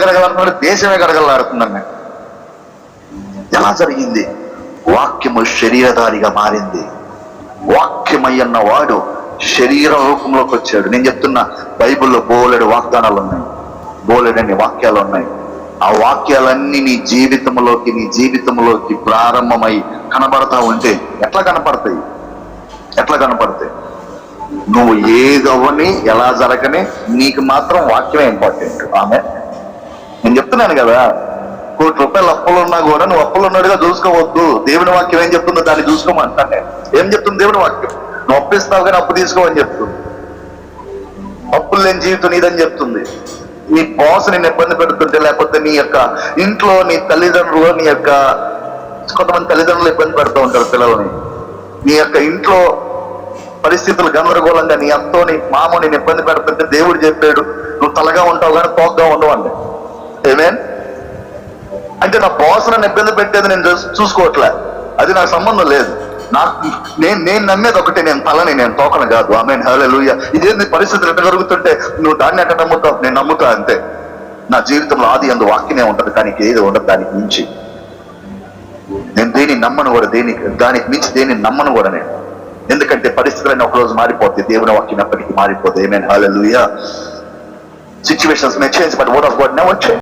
గడగలాడుతున్నాడు, దేశమే గడగలాడుతున్నాను. ఎలా జరిగింది? వాక్యము శరీరధారిగా మారింది. వాక్యమయ్యన్న వాడు శరీర రూపంలోకి వచ్చాడు. నేను చెప్తున్నా, బైబిల్లో బోలెడు వాగ్దానాలు ఉన్నాయి, బోలెడన్ని వాక్యాలు ఉన్నాయి. ఆ వాక్యాలన్నీ నీ జీవితంలోకి ప్రారంభమై కనబడతా ఉంటే ఎట్లా కనపడతాయి? నువ్వు ఏదవని ఎలా జరగని నీకు మాత్రం వాక్యమే ఇంపార్టెంట్. ఆమె నేను చెప్తున్నాను కదా, ₹1,00,000 అప్పులు ఉన్నా కూడా నువ్వు అప్పులు ఉన్నట్టుగా చూసుకోవద్దు. దేవుని వాక్యం ఏం చెప్తుందో దాన్ని చూసుకోమంటాను నేను. ఏం చెప్తుంది దేవుని వాక్యం? నువ్వు అప్పిస్తావు కానీ అప్పు తీసుకోమని చెప్తుంది. అప్పులు లేని జీవితం నీదని చెప్తుంది. నీ బాస్ నేను ఇబ్బంది పెడుతుంటే, లేకపోతే నీ యొక్క ఇంట్లో నీ తల్లిదండ్రులు, కొంతమంది తల్లిదండ్రులు ఇబ్బంది పెడుతూ ఉంటారు పిల్లలని. నీ యొక్క ఇంట్లో పరిస్థితులు గందరగోళంగా నీ అత్తో నీ మామో నేను ఇబ్బంది పెడుతుంటే దేవుడు చెప్పాడు, నువ్వు తలగా ఉంటావు కానీ తోకగా ఉండవు అండి. ఏమేన్ అంటే నా బాస్ నన్ను ఇబ్బంది పెట్టేది నేను చూసుకోవట్లే, అది నాకు సంబంధం లేదు. నేను నమ్మేది ఒకటే, నేను తలని, నేను తోకను కాదు. ఆమేన్, హల్లెలూయా. ఇదేంది పరిస్థితులు ఎట్లా జరుగుతుంటే నువ్వు దాన్ని ఎట్లా నమ్ముతావు? నేను నమ్ముతా అంతే. నా జీవితంలో ఆది అందు వాక్యమే ఉంటుంది, కానీ ఏది ఉండదు దానికి మించి. నేను దేని నమ్మను కూడా, దానికి మించి దేని నమ్మను కూడా నేను. ఎందుకంటే పరిస్థితులన్నీ ఒకరోజు మారిపోతాయి, దేవుని వాక్యం ఎప్పటికీ మారిపోతాయి. ఆమేన్, హల్లెలూయా. Situations may change, but word of God never change.